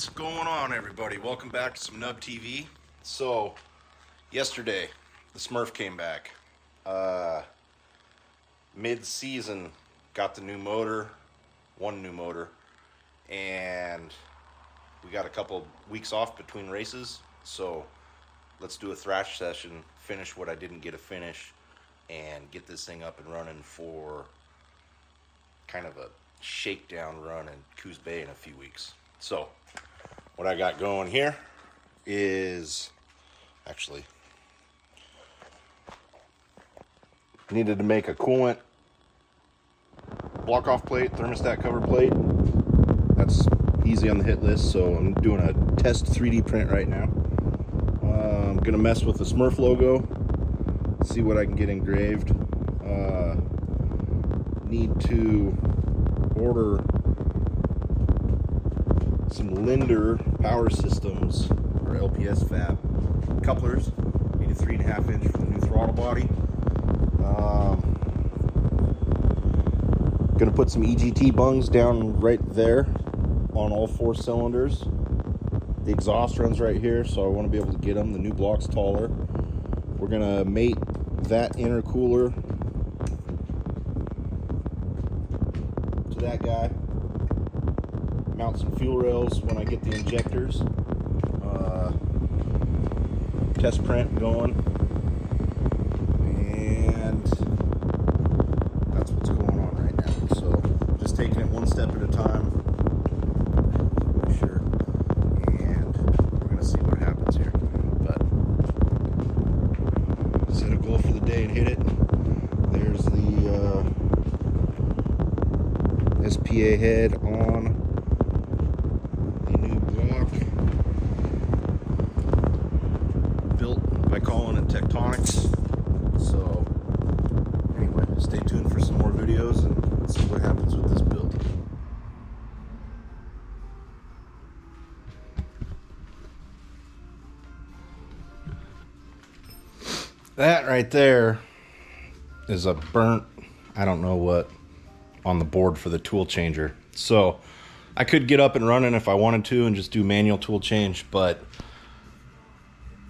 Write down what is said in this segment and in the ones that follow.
What's going on, everybody? Welcome back to some Nub TV. So, yesterday, the Smurf came back. Mid-season, got the new motor, one new motor, and we got a couple weeks off between races. So, let's do a thrash session, finish what I didn't get to finish, and get this thing up and running for kind of a shakedown run in Coos Bay in a few weeks. So, what I got going here is actually needed to make a coolant block off plate, thermostat cover plate. That's easy on the hit list, so I'm doing a test 3D print right now. I'm gonna mess with the Smurf logo, see what I can get engraved. Need to order some Linder Power Systems or LPS fab couplers. Need a 3.5 inch for the new throttle body. Gonna put some EGT bungs down right there on all 4 cylinders. The exhaust runs right here, so I want to be able to get them. The new block's taller. We're gonna mate that intercooler to that guy. Mount some fuel rails when I get the injectors. Test print going, and that's what's going on right now. So just taking it one step at a time. Sure, and we're gonna see what happens here. But set a goal for the day and hit it. There's the SPA head on the new block, built by calling it Techtonics. So anyway, stay tuned for some more videos and see what happens with this build. That right there is a burnt, I don't know what, on the board for the tool changer. So I could get up and running if I wanted to and just do manual tool change, but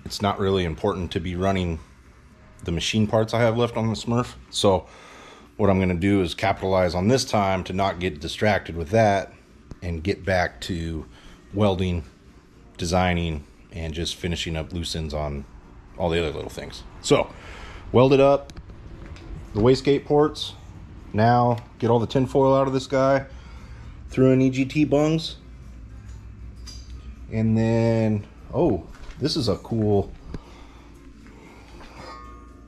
it's not really important to be running the machine parts I have left on the Smurf. So what I'm going to do is capitalize on this time to not get distracted with that and get back to welding, designing, and just finishing up loose ends on all the other little things. So welded up the wastegate ports. Now get all the tin foil out of this guy, threw in EGT bungs, and then, oh, this is a cool,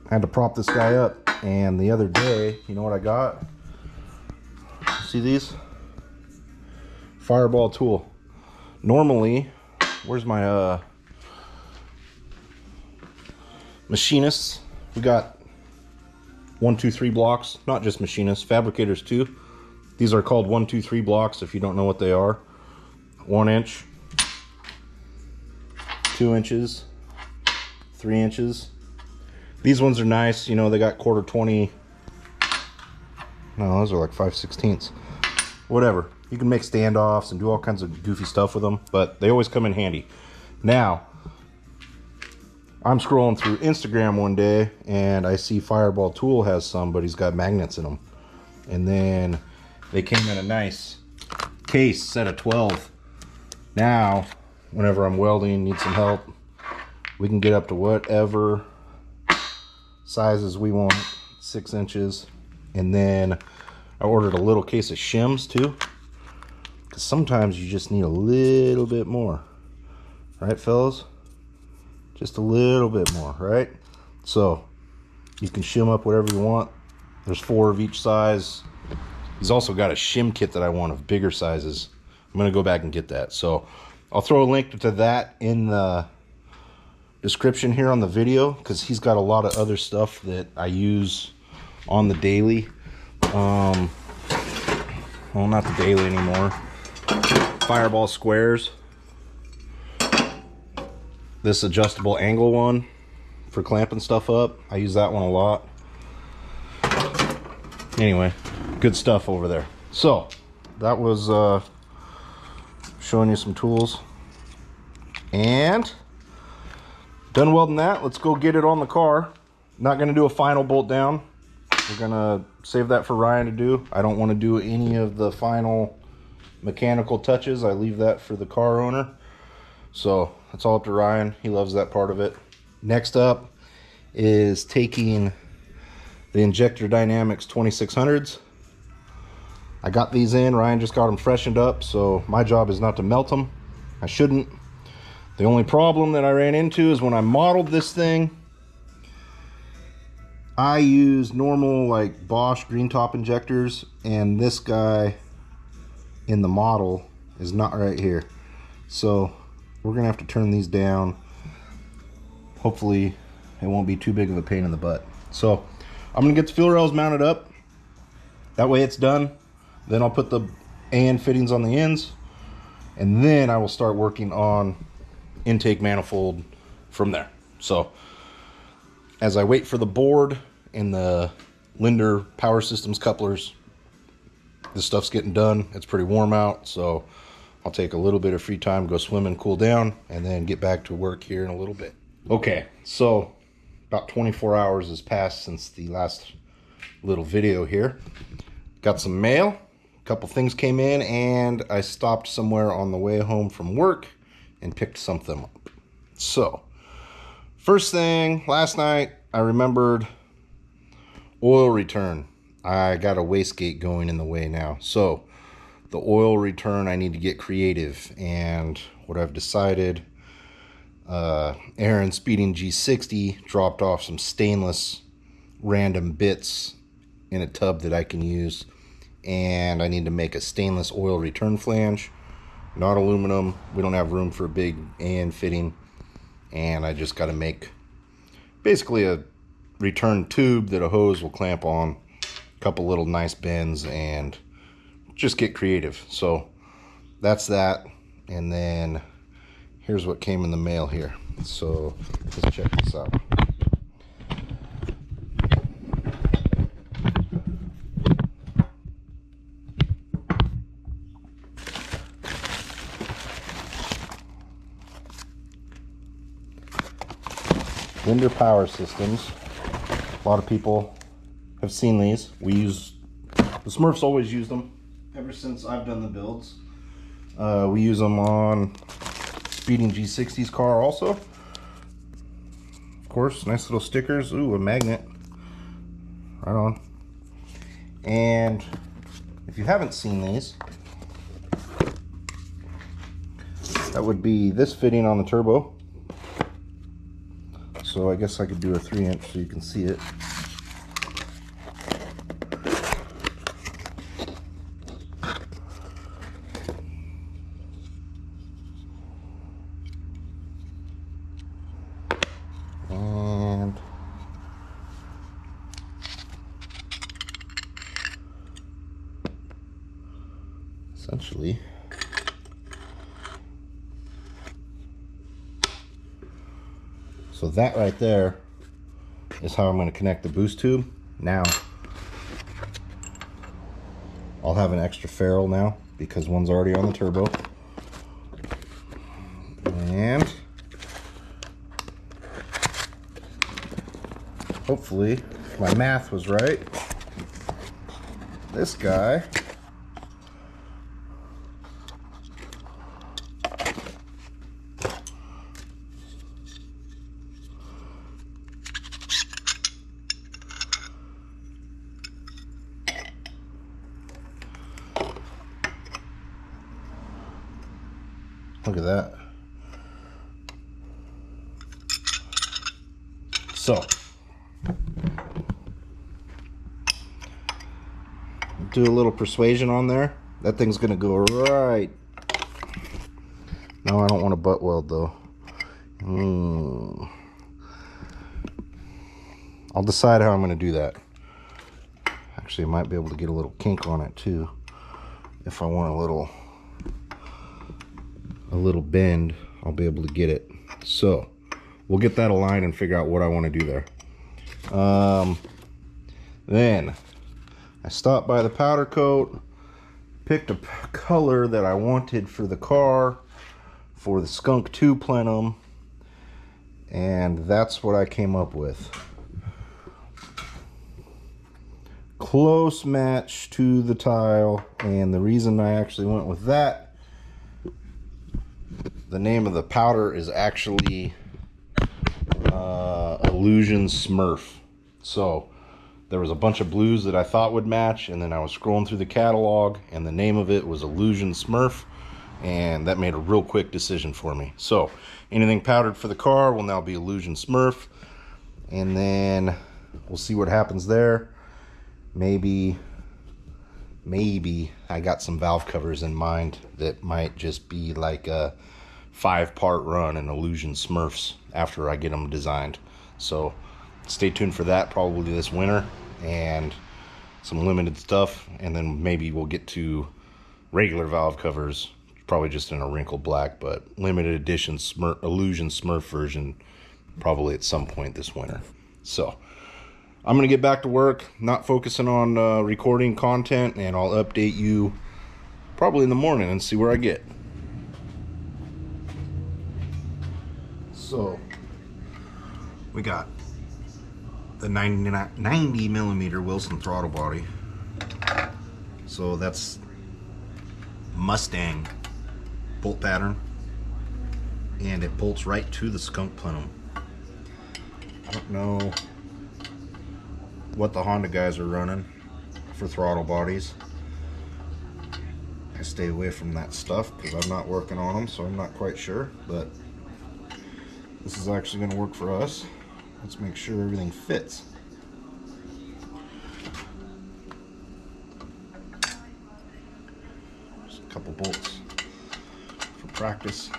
I had to prop this guy up, and the other day, you know what I got? See these? Fireball tool. Normally, where's my machinists? We got 1, 2, 3 blocks, not just machinists, fabricators too. These are called 1, 2, 3 blocks if you don't know what they are. 1 inch, 2 inches, 3 inches. These ones are nice, you know, they got 1/4 20. No, those are like 5/16. Whatever. You can make standoffs and do all kinds of goofy stuff with them, but they always come in handy. Now, I'm scrolling through Instagram one day and I see Fireball Tool has some, but he's got magnets in them. And then they came in a nice case, set of 12. Now, whenever I'm welding, need some help, we can get up to whatever sizes we want, 6 inches. And then I ordered a little case of shims too, because sometimes you just need a little bit more. Right, fellas? Just a little bit more, right? So you can shim up whatever you want. There's 4 of each size. He's also got a shim kit that I want of bigger sizes. I'm gonna go back and get that. So I'll throw a link to that in the description here on the video, because he's got a lot of other stuff that I use on the daily. Well, not the daily anymore. Fireball squares. This adjustable angle one for clamping stuff up. I use that one a lot. Anyway, good stuff over there. So that was showing you some tools. And done welding that. Let's go get it on the car. Not going to do a final bolt down. We're going to save that for Ryan to do. I don't want to do any of the final mechanical touches. I leave that for the car owner. So it's all up to Ryan. He loves that part of it. Next up is taking the Injector Dynamics 2600s. I got these in. Ryan just got them freshened up, so my job is not to melt them. I shouldn't. The only problem that I ran into is when I modeled this thing, I used normal like Bosch green top injectors, and this guy in the model is not right here. So we're gonna have to turn these down. Hopefully it won't be too big of a pain in the butt. So I'm gonna get the fuel rails mounted up. That way it's done. Then I'll put the AN fittings on the ends, and then I will start working on intake manifold from there. So as I wait for the board and the Linder power systems couplers, this stuff's getting done. It's pretty warm out, so I'll take a little bit of free time, go swim and cool down, and then get back to work here in a little bit. Okay, so about 24 hours has passed since the last little video here. Got some mail, a couple things came in, and I stopped somewhere on the way home from work and picked something up. So first thing, last night I remembered oil return. I got a wastegate going in the way now. So the oil return, I need to get creative, and what I've decided, Aaron Speeding G60 dropped off some stainless random bits in a tub that I can use, and I need to make a stainless oil return flange, not aluminum. We don't have room for a big AN fitting, and I just got to make basically a return tube that a hose will clamp on, a couple little nice bends, and just get creative. So that's that. And then here's what came in the mail here. So let's check this out. Linder Power Systems. A lot of people have seen these. The Smurfs always use them ever since I've done the builds. We use them on Speeding G60's car also. Of course, nice little stickers. Ooh, a magnet. Right on. And if you haven't seen these, that would be this fitting on the turbo. So I guess I could do a 3-inch so you can see it. And essentially so that right there is how I'm going to connect the boost tube. Now I'll have an extra ferrule now because one's already on the turbo. And hopefully, if my math was right, this guy look at that. So do a little persuasion on there. That thing's gonna go right. No, I don't want to butt weld though. I'll decide how I'm gonna do that. Actually, I might be able to get a little kink on it too if I want a little bend. I'll be able to get it. So we'll get that aligned and figure out what I want to do there. Then I stopped by the powder coat, picked a color that I wanted for the car. for the Skunk 2 plenum, and that's what I came up with. Close match to the tile, and the reason I actually went with that, the name of the powder is actually Illusion Smurf. So there was a bunch of blues that I thought would match, and then I was scrolling through the catalog and the name of it was Illusion Smurf, and that made a real quick decision for me. So anything powdered for the car will now be Illusion Smurf, and then we'll see what happens there. Maybe I got some valve covers in mind that might just be like a 5-part run in Illusion Smurfs after I get them designed. So stay tuned for that, probably this winter, and some limited stuff, and then maybe we'll get to regular valve covers, probably just in a wrinkle black, but limited edition Illusion Smurf version probably at some point this winter. So I'm going to get back to work, not focusing on recording content, and I'll update you probably in the morning and see where I get. So, we got the 90 millimeter Wilson throttle body. So that's Mustang bolt pattern, and it bolts right to the Skunk plenum. I don't know what the Honda guys are running for throttle bodies. I stay away from that stuff because I'm not working on them, so I'm not quite sure, but this is actually going to work for us. Let's make sure everything fits. Just a couple bolts for practice.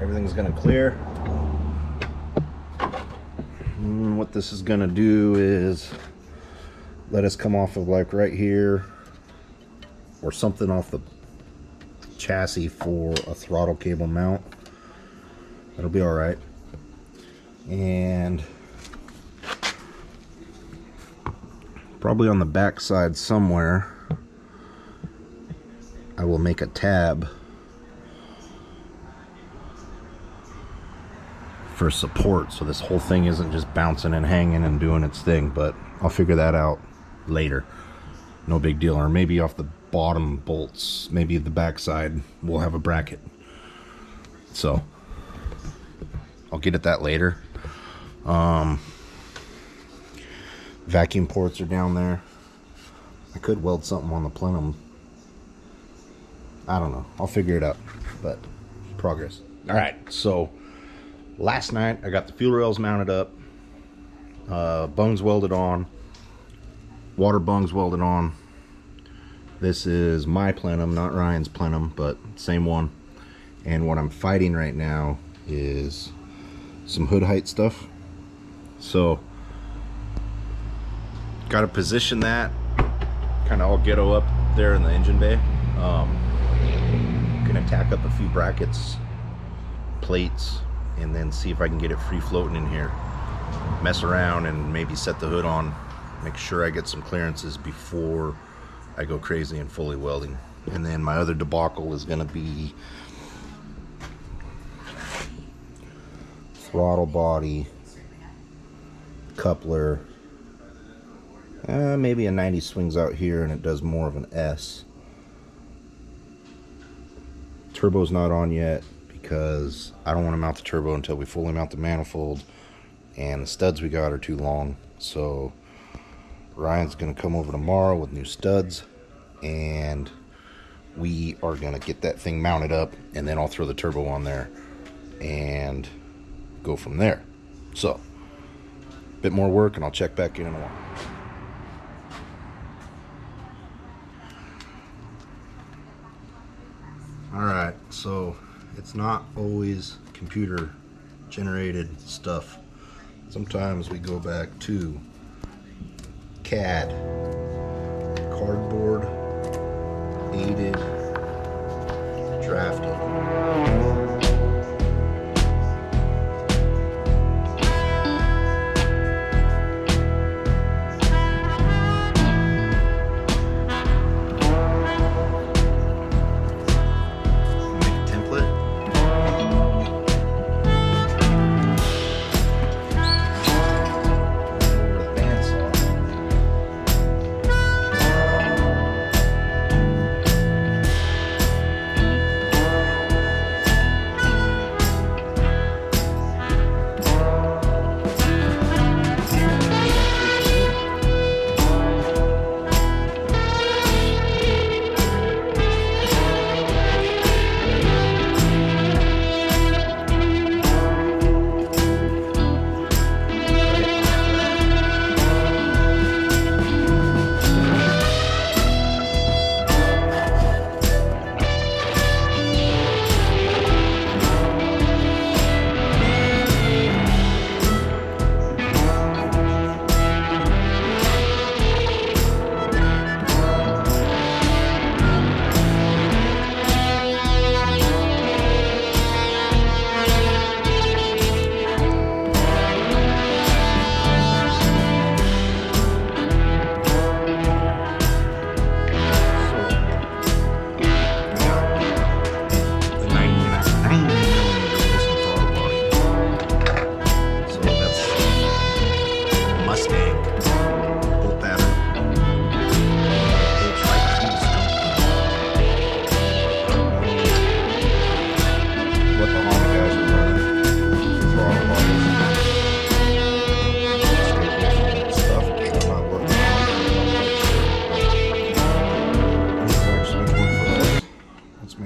Everything's gonna clear. What this is gonna do is let us come off of like right here or something off the chassis for a throttle cable mount. That'll be all right. And probably on the back side somewhere I will make a tab for support, so this whole thing isn't just bouncing and hanging and doing its thing, but I'll figure that out later. No big deal. Or maybe off the bottom bolts, maybe the back side will have a bracket. So I'll get at that later. Vacuum ports are down there. I could weld something on the plenum. I don't know. I'll figure it out, but progress. All right, so last night I got the fuel rails mounted up, bungs welded on, water bungs welded on. This is my plenum, not Ryan's plenum, but same one. And what I'm fighting right now is some hood height stuff. So got to position that kind of all ghetto up there in the engine bay. Gonna tack up a few brackets, plates, and then see if I can get it free floating in here. Mess around and maybe set the hood on, make sure I get some clearances before I go crazy and fully welding. And then my other debacle is gonna be throttle body, coupler, maybe a 90 swings out here and it does more of an S. Turbo's not on yet because I don't want to mount the turbo until we fully mount the manifold, and the studs we got are too long. So Ryan's gonna come over tomorrow with new studs, and we are gonna get that thing mounted up, and then I'll throw the turbo on there and go from there. So a bit more work, and I'll check back in a while. Alright, so it's not always computer generated stuff. Sometimes we go back to CAD, cardboard aided drafting.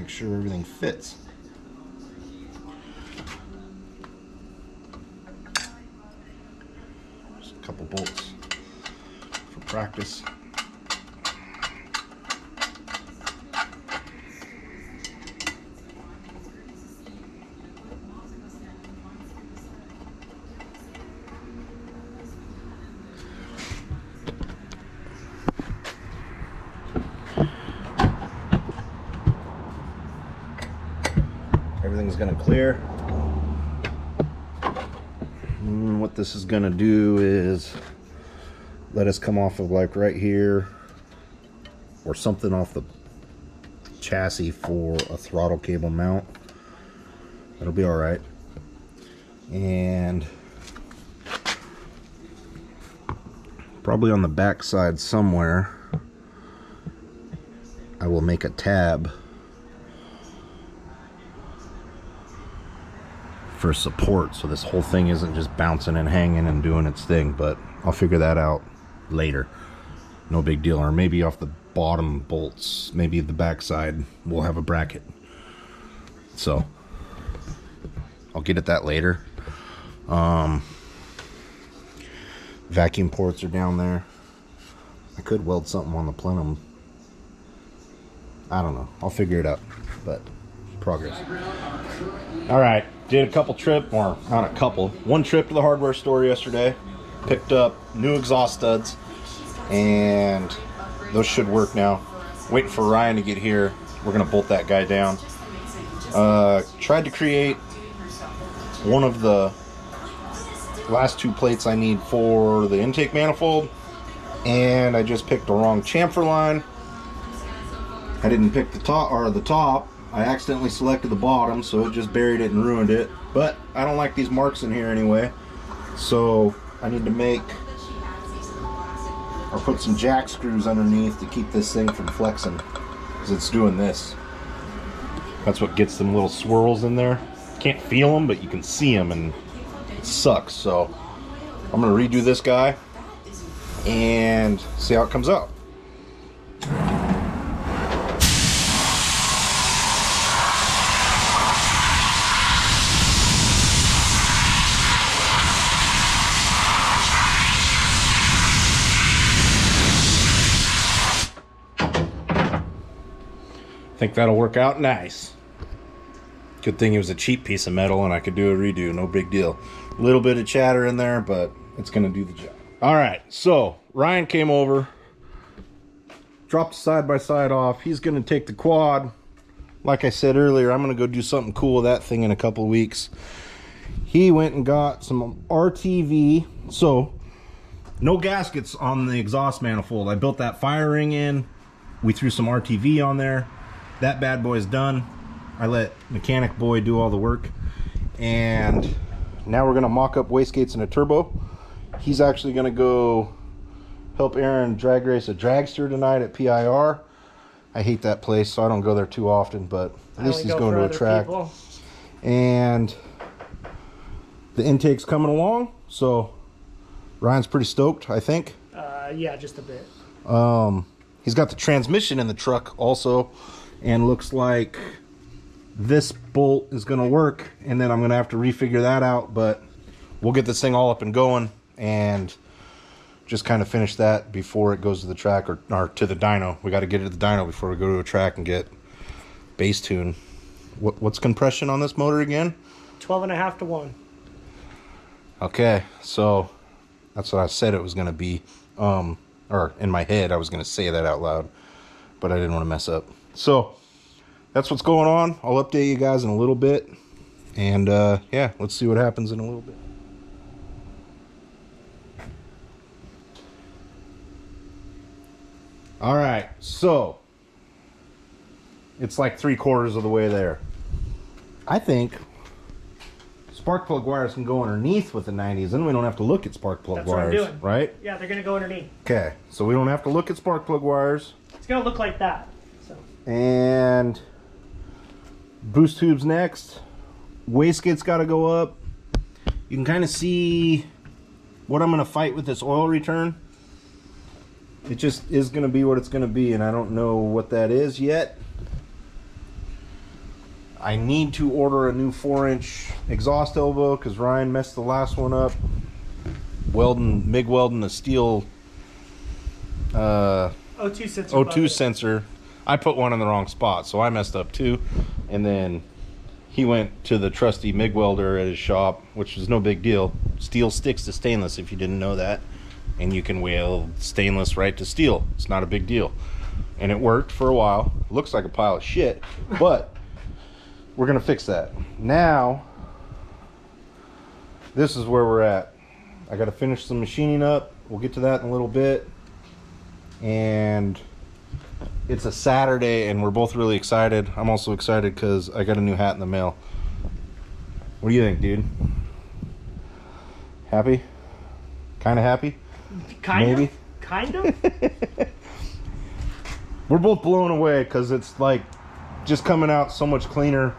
Sure everything fits. Just a couple bolts for practice. Everything's gonna clear. And what this is gonna do is let us come off of like right here or something off the chassis for a throttle cable mount. That'll be all right. And probably on the back side somewhere I will make a tab for support, so this whole thing isn't just bouncing and hanging and doing its thing, but I'll figure that out later. No big deal. Or maybe off the bottom bolts, maybe the back side will have a bracket, so I'll get at that later. Vacuum ports are down there. I could weld something on the plenum. I don't know, I'll figure it out, but progress. All right, did a couple trip, or not a couple, one trip to the hardware store yesterday. Picked up new exhaust studs, and those should work now. Waiting for Ryan to get here. We're gonna bolt that guy down. Tried to create one of the last two plates I need for the intake manifold, and I just picked the wrong chamfer line. I didn't pick the top, or the top. I accidentally selected the bottom, so it just buried it and ruined it. But I don't like these marks in here anyway, so I need to make or put some jack screws underneath to keep this thing from flexing, because it's doing this. That's what gets them little swirls in there. Can't feel them, but you can see them, and it sucks. So I'm gonna redo this guy and see how it comes out. I think that'll work out nice. Good thing it was a cheap piece of metal and I could do a redo, no big deal. A little bit of chatter in there, but it's gonna do the job. All right, so Ryan came over, dropped the side-by-side off. He's gonna take the quad. Like I said earlier, I'm gonna go do something cool with that thing in a couple of weeks. He went and got some RTV. So no gaskets on the exhaust manifold. I built that fire ring in. We threw some RTV on there. That bad boy is done. I let Mechanic Boy do all the work. And now we're gonna mock up wastegates and a turbo. He's actually gonna go help Aaron drag race a dragster tonight at PIR. I hate that place, so I don't go there too often, but at least he's going to a track. People. And the intake's coming along, so Ryan's pretty stoked, I think. Yeah, just a bit. He's got the transmission in the truck also, and looks like this bolt is going to work, and then I'm going to have to refigure that out, but we'll get this thing all up and going and just kind of finish that before it goes to the track or to the dyno. We got to get it to the dyno before we go to a track and get base tune. What's compression on this motor again? 12.5 to 1. Okay, so that's what I said it was going to be. Or in my head, I was going to say that out loud, but I didn't want to mess up. So that's what's going on. I'll update you guys in a little bit. And yeah, let's see what happens in a little bit. All right, so it's like 3/4 of the way there. I think spark plug wires can go underneath with the 90s, then we don't have to look at spark plug wires, what I'm doing. Right? Yeah, they're gonna go underneath. Okay, so we don't have to look at spark plug wires. It's gonna look like that. So. And boost tubes next. Wastegate's got to go up. You can kind of see what I'm going to fight with this oil return. It just is going to be what it's going to be, and I don't know what that is yet. I need to order a new 4-inch exhaust elbow because Ryan messed the last one up. MIG welding the steel O2 sensor. O2 sensor. I put one in the wrong spot, so I messed up too. And then he went to the trusty MIG welder at his shop, which was no big deal. Steel sticks to stainless, if you didn't know that. And you can weld stainless right to steel. It's not a big deal. And it worked for a while. It looks like a pile of shit, but we're gonna fix that. Now, this is where we're at. I gotta finish some machining up. We'll get to that in a little bit. And it's a Saturday and we're both really excited. I'm also excited because I got a new hat in the mail. What do you think, dude? Happy? Kind of happy? Maybe? Kind of? We're both blown away because it's like just coming out so much cleaner.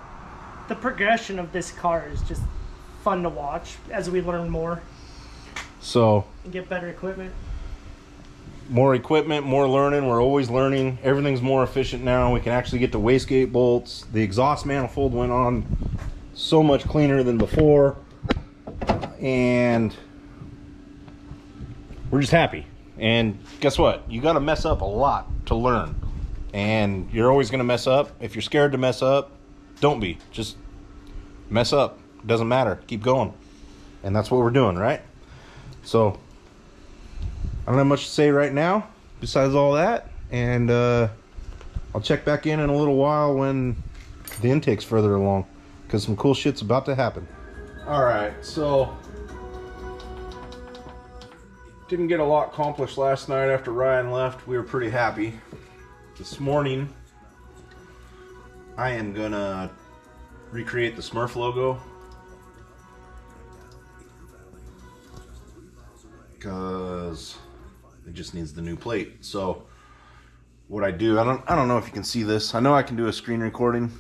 The progression of this car is just fun to watch as we learn more. So, and get better equipment. More equipment, more learning. We're always learning. Everything's more efficient now. We can actually get to wastegate bolts. The exhaust manifold went on so much cleaner than before. And we're just happy. And guess what? You got to mess up a lot to learn. And you're always going to mess up. If you're scared to mess up, don't be. Just mess up. Doesn't matter. Keep going. And that's what we're doing, right? So I don't have much to say right now besides all that. And I'll check back in a little while when the intake's further along, because some cool shit's about to happen. All right, so didn't get a lot accomplished last night after Ryan left. We were pretty happy. This morning, I am gonna recreate the Smurf logo, because it just needs the new plate. So what I do, I don't know if you can see this. I know I can do a screen recording,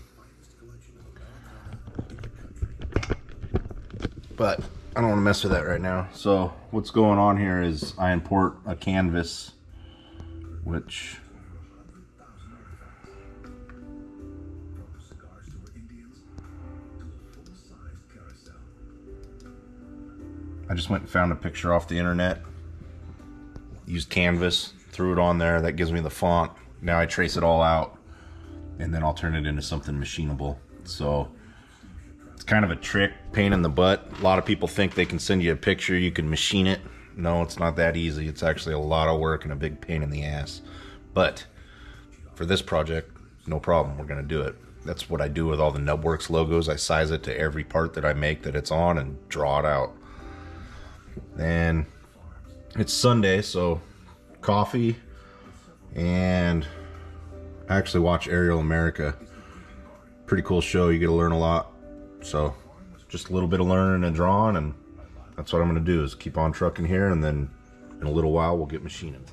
but I don't want to mess with that right now. So what's going on here is I import a canvas, which I just went and found a picture off the internet, used canvas, threw it on there. That gives me the font. Now I trace it all out and then I'll turn it into something machinable. So it's kind of a trick, pain in the butt. A lot of people think they can send you a picture, you can machine it. No, it's not that easy. It's actually a lot of work and a big pain in the ass. But for this project, no problem, we're gonna do it. That's what I do with all the Nubworks logos. I size it to every part that I make that it's on and draw it out. And it's Sunday, so coffee, and I actually watch Aerial America. Pretty cool show, you get to learn a lot. So just a little bit of learning and drawing, and that's what I'm gonna do, is keep on trucking here, and then in a little while we'll get machining.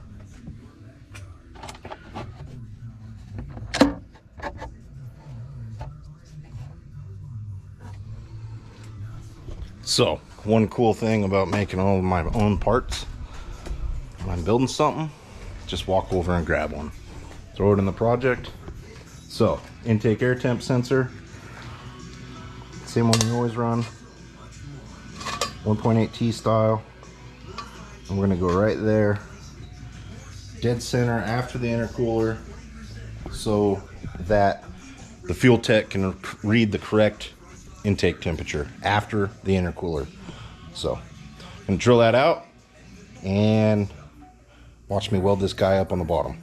So one cool thing about making all of my own parts, when I'm building something, just walk over and grab one, throw it in the project. So intake air temp sensor, same one we always run, 1.8T style. And we're gonna go right there, dead center after the intercooler, so that the fuel tech can read the correct intake temperature after the intercooler. So I'm gonna drill that out and watch me weld this guy up on the bottom.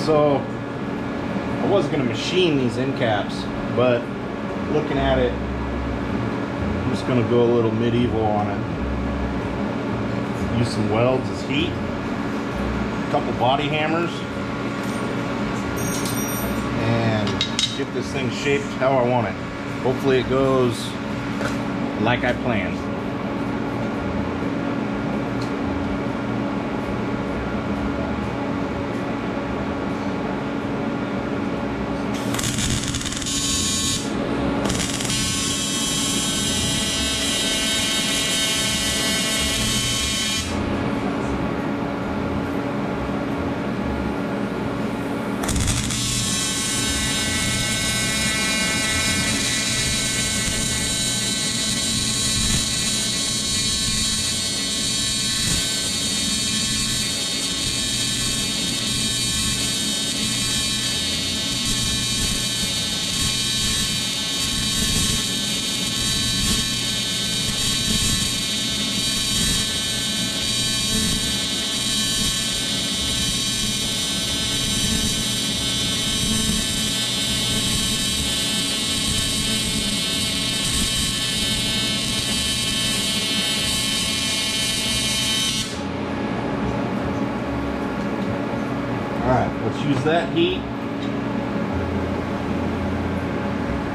So I was gonna machine these end caps, but looking at it, I'm just gonna go a little medieval on it. Use some welds as heat, a couple body hammers, and get this thing shaped how I want it. Hopefully it goes like I planned. Alright, let's use that heat.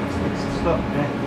Let's get some stuff in.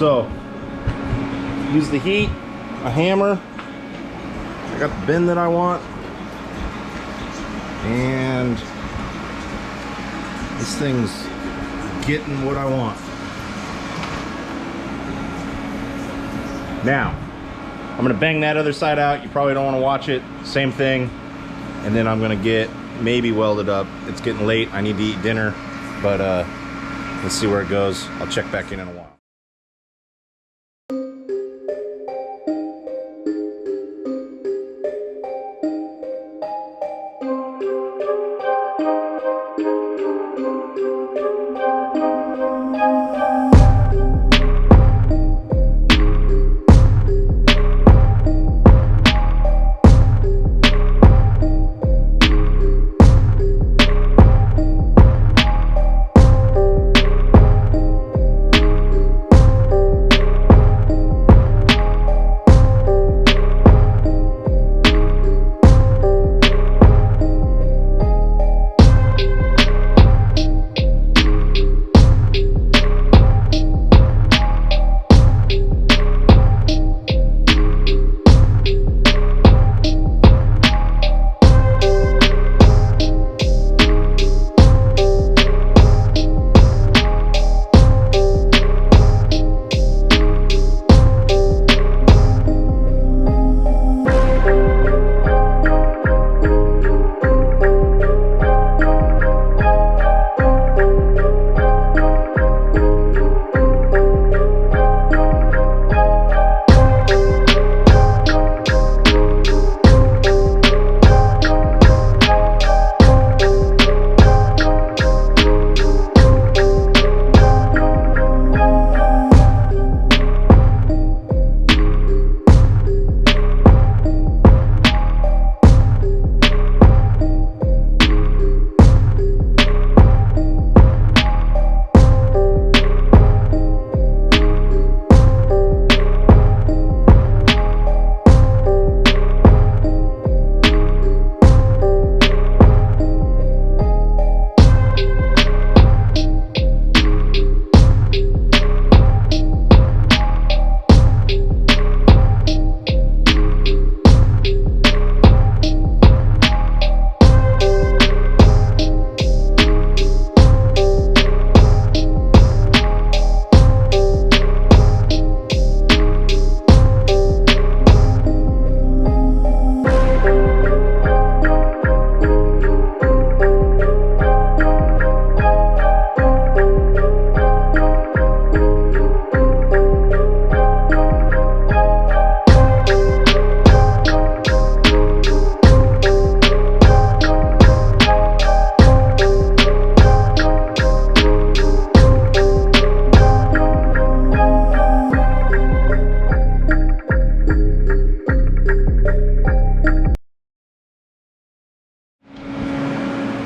So, use the heat, a hammer. I got the bend that I want. And this thing's getting what I want. Now, I'm gonna bang that other side out. You probably don't want to watch it. Same thing. And then I'm gonna get maybe welded up. It's getting late. I need to eat dinner. But let's see where it goes. I'll check back in a while.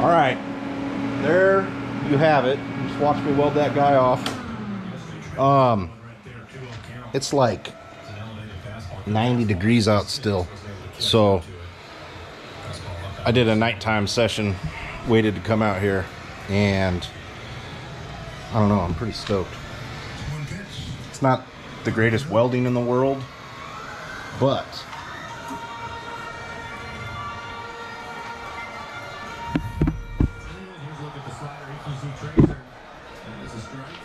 All right, there you have it. Just watch me weld that guy off. It's like 90 degrees out still, so I did a nighttime session, waited to come out here, and I don't know, I'm pretty stoked. It's not the greatest welding in the world, but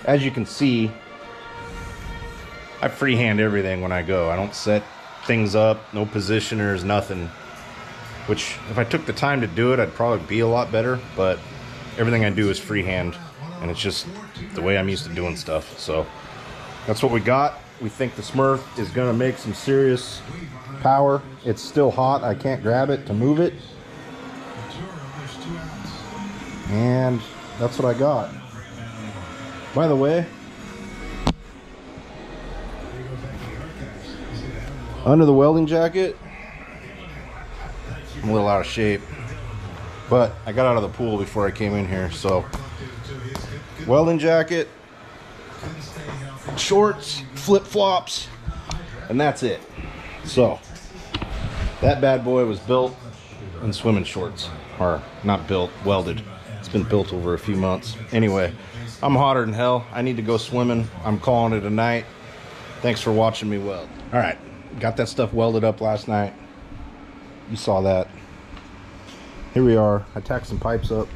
as you can see, I freehand everything when I go. I don't set things up, no positioners, nothing. Which, if I took the time to do it, I'd probably be a lot better, but everything I do is freehand, and it's just the way I'm used to doing stuff. So that's what we got. We think the Smurf is gonna make some serious power. It's still hot, I can't grab it to move it. And that's what I got. By the way, under the welding jacket, I'm a little out of shape, but I got out of the pool before I came in here. So welding jacket, shorts, flip-flops, and that's it. So that bad boy was built in swimming shorts, or not built, welded. It's been built over a few months. Anyway, I'm hotter than hell. I need to go swimming. I'm calling it a night. Thanks for watching me weld. All right, got that stuff welded up last night. You saw that. Here we are. I tacked some pipes up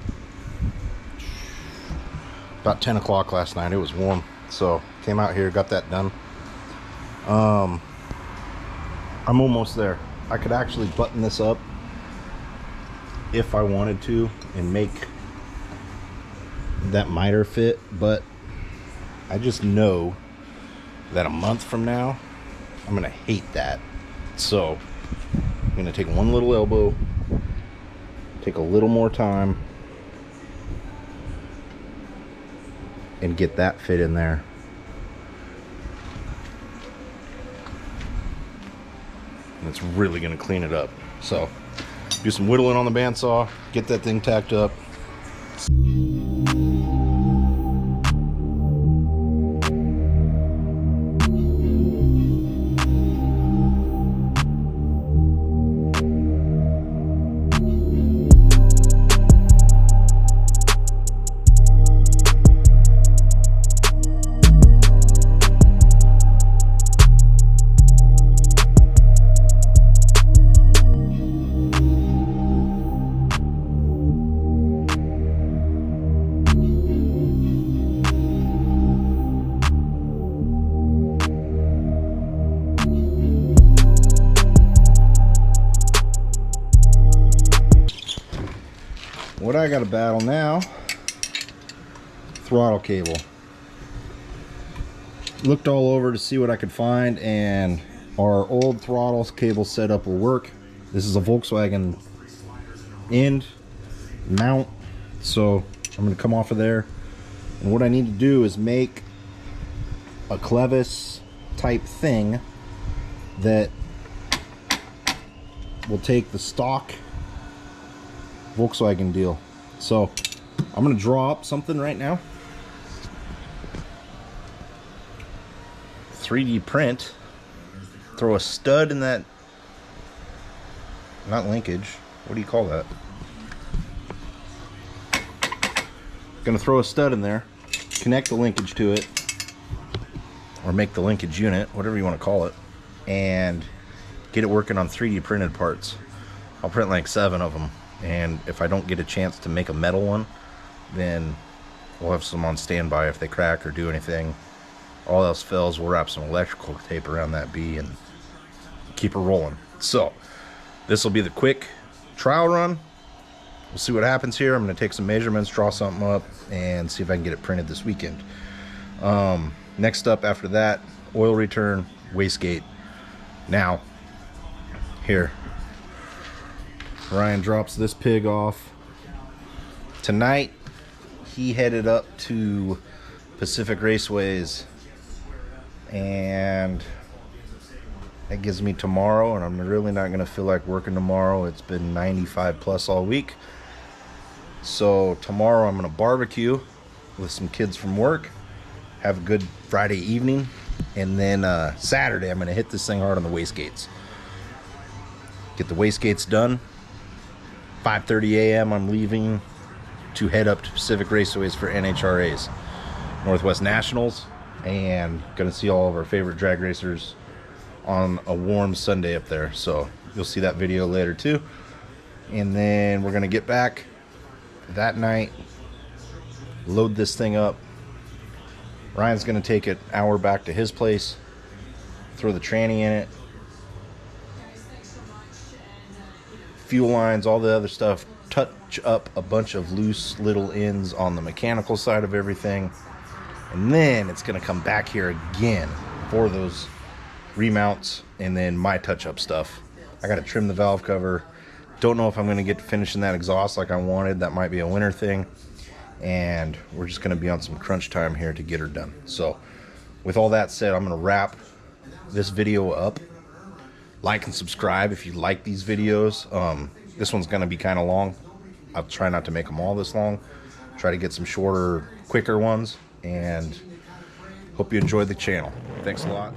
about 10 o'clock last night. It was warm, so came out here, got that done. I'm almost there. I could actually button this up if I wanted to and make that miter fit, but I just know that a month from now I'm gonna hate that. So I'm gonna take one little elbow, take a little more time, and get that fit in there. And it's really gonna clean it up. So do some whittling on the bandsaw, get that thing tacked up. What I gotta battle now, throttle cable. Looked all over to see what I could find, and our old throttle cable setup will work. This is a Volkswagen end mount, so I'm gonna come off of there. And what I need to do is make a clevis type thing that will take the stock Volkswagen deal. So I'm gonna draw up something right now, 3D print, throw a stud in that, not linkage, what do you call that? Gonna throw a stud in there, connect the linkage to it, or make the linkage unit, whatever you want to call it, and get it working on 3D printed parts. I'll print like 7 of them. And if I don't get a chance to make a metal one, then we'll have some on standby if they crack or do anything. All else fails, we'll wrap some electrical tape around that B and keep her rolling. So this will be the quick trial run. We'll see what happens here. I'm going to take some measurements, draw something up, and see if I can get it printed this weekend. Next up after that, oil return, wastegate. Now, here. Ryan drops this pig off. Tonight, he headed up to Pacific Raceways, and that gives me tomorrow, and I'm really not going to feel like working tomorrow. It's been 95 plus all week. So tomorrow I'm going to barbecue with some kids from work, have a good Friday evening, and then Saturday I'm going to hit this thing hard on the wastegates. Get the wastegates done. 5:30 a.m. I'm leaving to head up to Pacific Raceways for NHRA's, Northwest Nationals, and gonna see all of our favorite drag racers on a warm Sunday up there. So you'll see that video later too. And then we're gonna get back that night, load this thing up. Ryan's gonna take it an hour back to his place, throw the tranny in it, fuel lines, all the other stuff, touch up a bunch of loose little ends on the mechanical side of everything, and then it's going to come back here again for those remounts and then my touch-up stuff. I got to trim the valve cover. Don't know if I'm going to get to finishing that exhaust like I wanted. That might be a winter thing, and we're just going to be on some crunch time here to get her done. So with all that said, I'm going to wrap this video up. Like and subscribe if you like these videos. This one's going to be kind of long. I'll try not to make them all this long. Try to get some shorter, quicker ones. And hope you enjoyed the channel. Thanks a lot.